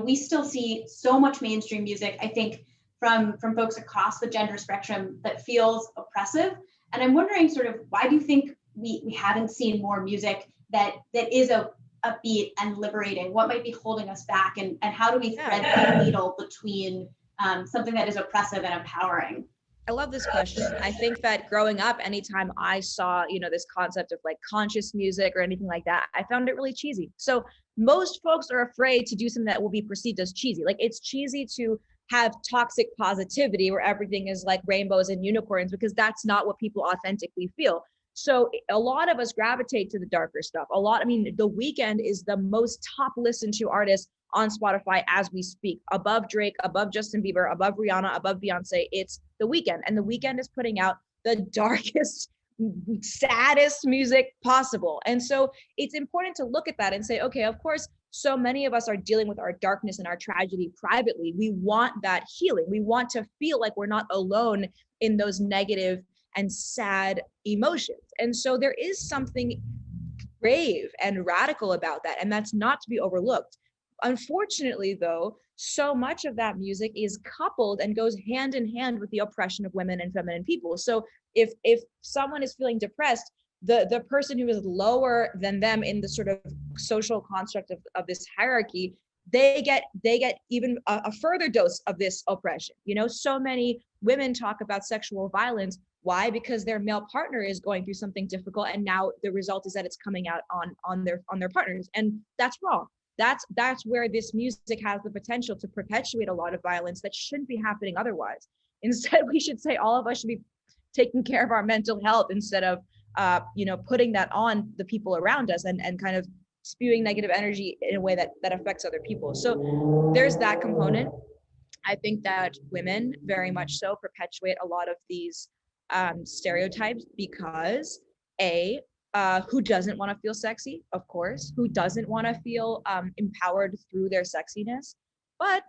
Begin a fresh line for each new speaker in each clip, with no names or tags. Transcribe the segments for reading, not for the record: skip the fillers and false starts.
we still see so much mainstream music, I think, from folks across the gender spectrum that feels oppressive. And I'm wondering sort of, why do you think we haven't seen more music that is a upbeat and liberating? What might be holding us back, and how do we thread the needle between something that is oppressive and empowering?
I love this question. I think that growing up, anytime I saw, this concept of like conscious music or anything like that, I found it really cheesy. So most folks are afraid to do something that will be perceived as cheesy. Like, it's cheesy to have toxic positivity where everything is like rainbows and unicorns, because that's not what people authentically feel. So a lot of us gravitate to the darker stuff. The Weeknd is the most top listened to artist on Spotify as we speak, above Drake, above Justin Bieber, above Rihanna, above Beyonce. It's The Weeknd, and The Weeknd is putting out the darkest, saddest music possible. And so it's important to look at that and say, okay, of course, so many of us are dealing with our darkness and our tragedy privately. We want that healing. We want to feel like we're not alone in those negative and sad emotions. And so there is something brave and radical about that, and that's not to be overlooked. Unfortunately, though, so much of that music is coupled and goes hand in hand with the oppression of women and feminine people. So if someone is feeling depressed, the person who is lower than them in the sort of social construct of this hierarchy, they get even a further dose of this oppression. So many women talk about sexual violence. Why? Because their male partner is going through something difficult, and now the result is that it's coming out on their partners, and that's wrong. That's where this music has the potential to perpetuate a lot of violence that shouldn't be happening otherwise. Instead, we should say all of us should be taking care of our mental health instead of putting that on the people around us and kind of spewing negative energy in a way that affects other people. So there's that component. I think that women very much so perpetuate a lot of these stereotypes because who doesn't want to feel sexy? Of course. Who doesn't want to feel empowered through their sexiness? But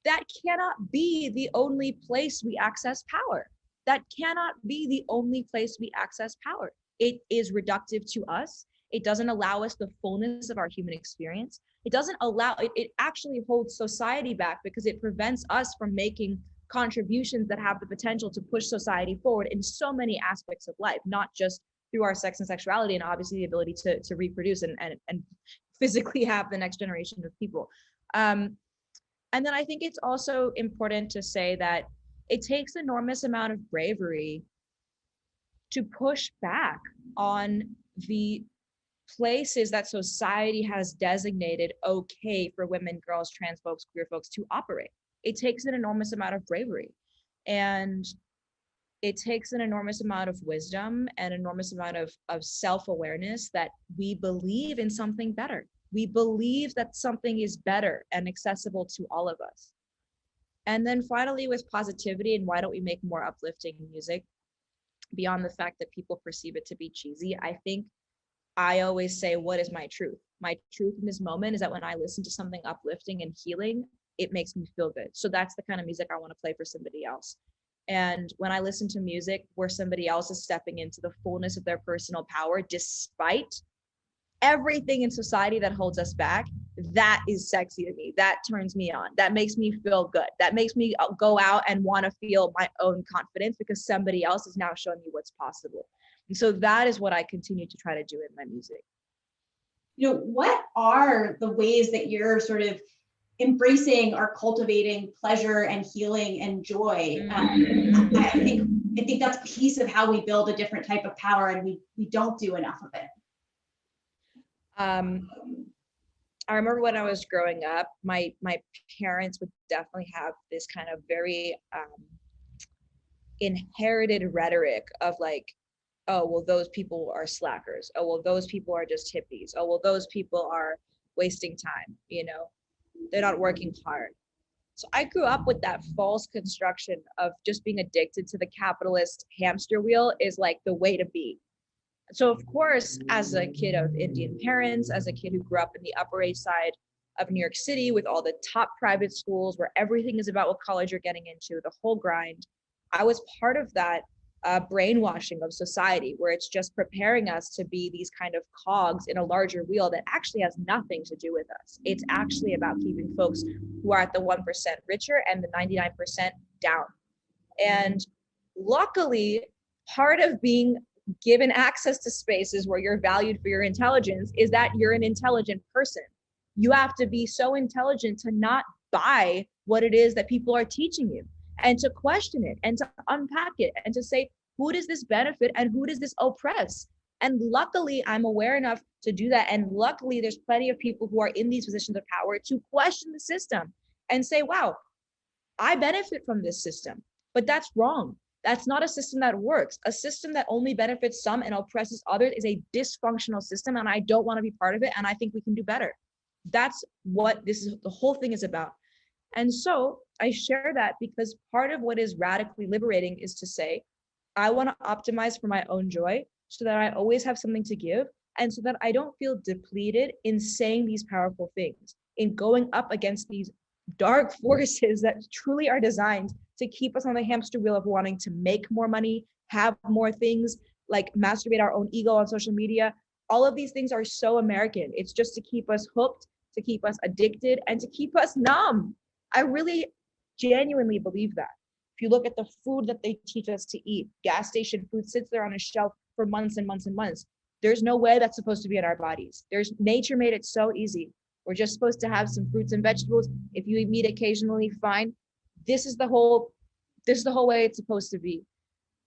that cannot be the only place we access power. That cannot be the only place we access power. It is reductive to us. It doesn't allow us the fullness of our human experience. It doesn't allow, it actually holds society back because it prevents us from making contributions that have the potential to push society forward in so many aspects of life, not just through our sex and sexuality, and obviously the ability to reproduce and physically have the next generation of people. And then I think it's also important to say that it takes enormous amount of bravery to push back on the places that society has designated okay for women, girls, trans folks, queer folks to operate. It takes an enormous amount of bravery, and it takes an enormous amount of wisdom and enormous amount of self-awareness that we believe in something better. We believe that something is better and accessible to all of us. And then finally, with positivity, and why don't we make more uplifting music beyond the fact that people perceive it to be cheesy? I think I always say, what is my truth? My truth in this moment is that when I listen to something uplifting and healing, it makes me feel good. So that's the kind of music I want to play for somebody else. And when I listen to music where somebody else is stepping into the fullness of their personal power, despite everything in society that holds us back, that is sexy to me. That turns me on. That makes me feel good. That makes me go out and want to feel my own confidence because somebody else is now showing me what's possible. And so that is what I continue to try to do in my music.
What are the ways that you're sort of embracing or cultivating pleasure and healing and joy? I think that's a piece of how we build a different type of power, and we don't do enough of it.
I remember when I was growing up, my parents would definitely have this kind of very inherited rhetoric of like, oh, well, those people are slackers. Oh, well, those people are just hippies. Oh, well, those people are wasting time. They're not working hard. So I grew up with that false construction of just being addicted to the capitalist hamster wheel is like the way to be. So of course, as a kid of Indian parents, as a kid who grew up in the Upper East Side of New York City with all the top private schools where everything is about what college you're getting into, the whole grind, I was part of that brainwashing of society, where it's just preparing us to be these kind of cogs in a larger wheel that actually has nothing to do with us. It's actually about keeping folks who are at the 1% richer and the 99% down. And luckily, part of being given access to spaces where you're valued for your intelligence is that you're an intelligent person. You have to be so intelligent to not buy what it is that people are teaching you, and to question it and to unpack it and to say, who does this benefit and who does this oppress? And luckily, I'm aware enough to do that. And luckily, there's plenty of people who are in these positions of power to question the system and say, wow, I benefit from this system, but that's wrong. That's not a system that works. A system that only benefits some and oppresses others is a dysfunctional system, and I don't want to be part of it, and I think we can do better. That's what the whole thing is about. And so I share that because part of what is radically liberating is to say, I want to optimize for my own joy so that I always have something to give, and so that I don't feel depleted in saying these powerful things, in going up against these dark forces that truly are designed to keep us on the hamster wheel of wanting to make more money, have more things, like masturbate our own ego on social media. All of these things are so American. It's just to keep us hooked, to keep us addicted, and to keep us numb. I really genuinely believe that. If you look at the food that they teach us to eat, gas station food sits there on a shelf for months and months and months. There's no way that's supposed to be in our bodies. Nature made it so easy. We're just supposed to have some fruits and vegetables. If you eat meat occasionally, fine. This is the whole way it's supposed to be.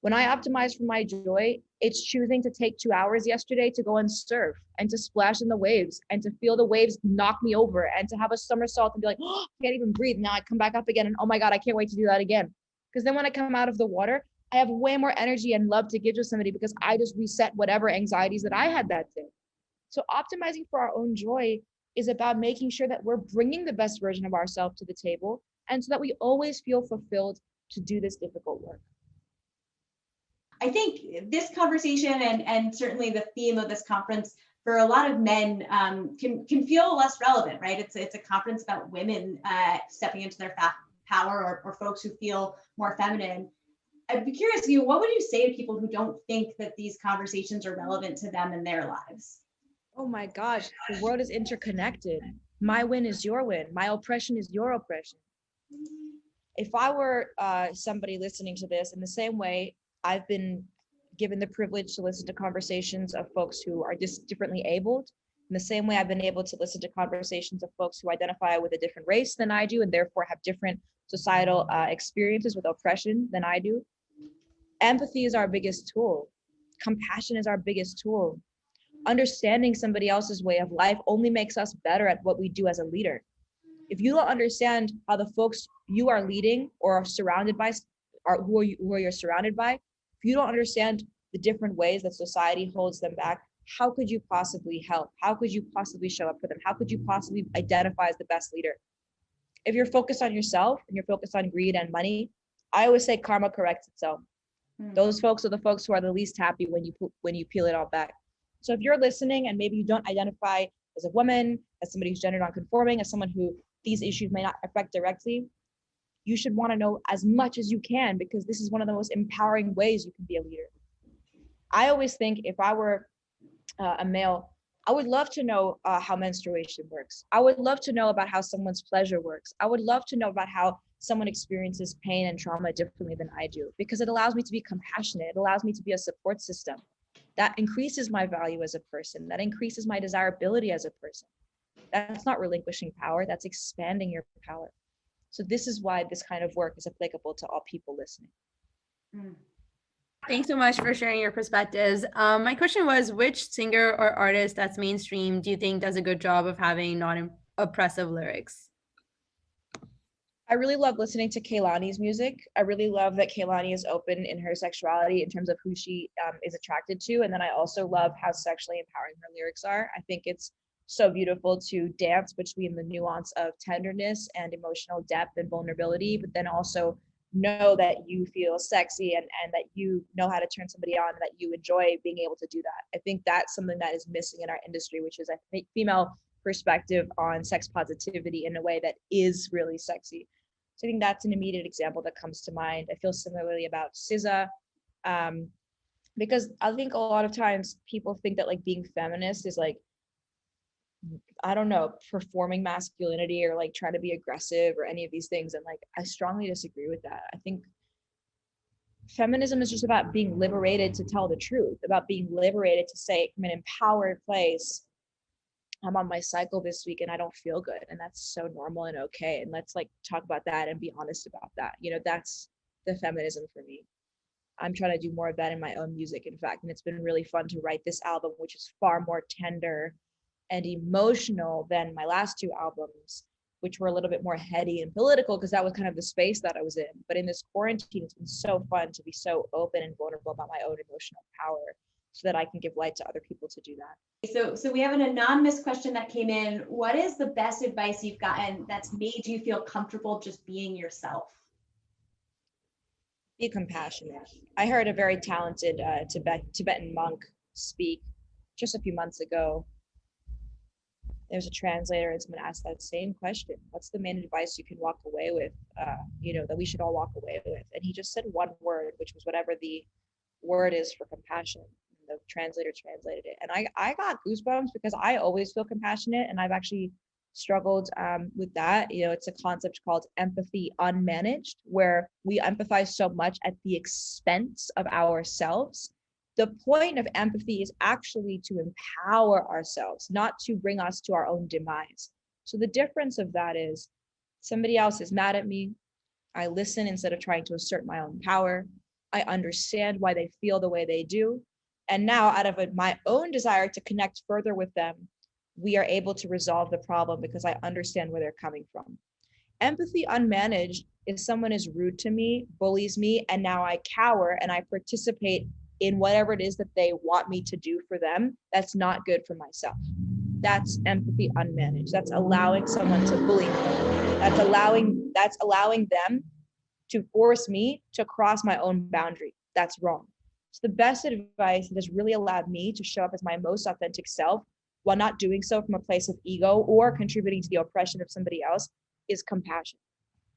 When I optimize for my joy, it's choosing to take 2 hours yesterday to go and surf and to splash in the waves and to feel the waves knock me over and to have a somersault and be like, oh, I can't even breathe. Now I come back up again and oh my God, I can't wait to do that again. Because then when I come out of the water, I have way more energy and love to give to somebody because I just reset whatever anxieties that I had that day. So optimizing for our own joy is about making sure that we're bringing the best version of ourselves to the table, and so that we always feel fulfilled to do this difficult work.
I think this conversation and certainly the theme of this conference for a lot of men can feel less relevant, right? It's a conference about women stepping into their power, or folks who feel more feminine. I'd be curious, what would you say to people who don't think that these conversations are relevant to them in their lives?
Oh my gosh, the world is interconnected. My win is your win. My oppression is your oppression. If I were somebody listening to this, in the same way, I've been given the privilege to listen to conversations of folks who are just differently abled. In the same way, I've been able to listen to conversations of folks who identify with a different race than I do, and therefore have different societal experiences with oppression than I do. Empathy is our biggest tool. Compassion is our biggest tool. Understanding somebody else's way of life only makes us better at what we do as a leader. If you don't understand how the folks you are leading or are surrounded by, who you're surrounded by, if you don't understand the different ways that society holds them back, how could you possibly help? How could you possibly show up for them? How could you possibly identify as the best leader? If you're focused on yourself and you're focused on greed and money, I always say karma corrects itself. Those folks are the folks who are the least happy when you peel it all back. So if you're listening and maybe you don't identify as a woman, as somebody who's gender nonconforming, as someone who these issues may not affect directly, you should want to know as much as you can, because this is one of the most empowering ways you can be a leader. I always think if I were a male, I would love to know how menstruation works. I would love to know about how someone's pleasure works. I would love to know about how someone experiences pain and trauma differently than I do, because it allows me to be compassionate. It allows me to be a support system. That increases my value as a person. That increases my desirability as a person. That's not relinquishing power. That's expanding your power. So this is why this kind of work is applicable to all people listening.
Thanks so much for sharing your perspectives. My question was, which singer or artist that's mainstream do you think does a good job of having non-oppressive lyrics?
I really love listening to Kehlani's music. I really love that Kehlani is open in her sexuality in terms of who she is attracted to. And then I also love how sexually empowering her lyrics are. I think it's so beautiful to dance between the nuance of tenderness and emotional depth and vulnerability, but then also know that you feel sexy and that you know how to turn somebody on, and that you enjoy being able to do that. I think that's something that is missing in our industry, which is, I think, female perspective on sex positivity in a way that is really sexy. So I think that's an immediate example that comes to mind. I feel similarly about SZA. Because I think a lot of times people think that like being feminist is like, I don't know, performing masculinity or like trying to be aggressive or any of these things. And like, I strongly disagree with that. I think feminism is just about being liberated to tell the truth, about being liberated to say from an empowered place, I'm on my cycle this week and I don't feel good. And that's so normal and okay. And let's like talk about that and be honest about that. You know, that's the feminism for me. I'm trying to do more of that in my own music, in fact. And it's been really fun to write this album, which is far more tender and emotional than my last two albums, which were a little bit more heady and political because that was kind of the space that I was in. But in this quarantine, it's been so fun to be so open and vulnerable about my own emotional power so that I can give light to other people to do that.
So we have an anonymous question that came in. What is the best advice you've gotten that's made you feel comfortable just being yourself?
Be compassionate. I heard a very talented Tibetan monk speak just a few months ago. There's a translator and someone asked that same question. What's the main advice you can walk away with, that we should all walk away with? And he just said one word, which was whatever the word is for compassion. The translator translated it. And I got goosebumps because I always feel compassionate, and I've actually struggled with that. You know, it's a concept called empathy unmanaged, where we empathize so much at the expense of ourselves. The point of empathy is actually to empower ourselves, not to bring us to our own demise. So the difference of that is somebody else is mad at me. I listen instead of trying to assert my own power. I understand why they feel the way they do. And now, out of my own desire to connect further with them, we are able to resolve the problem because I understand where they're coming from. Empathy unmanaged is someone is rude to me, bullies me, and now I cower and I participate in whatever it is that they want me to do for them. That's not good for myself. That's empathy unmanaged. That's allowing someone to bully me. That's allowing them to force me to cross my own boundary. That's wrong. So the best advice that has really allowed me to show up as my most authentic self while not doing so from a place of ego or contributing to the oppression of somebody else is compassion.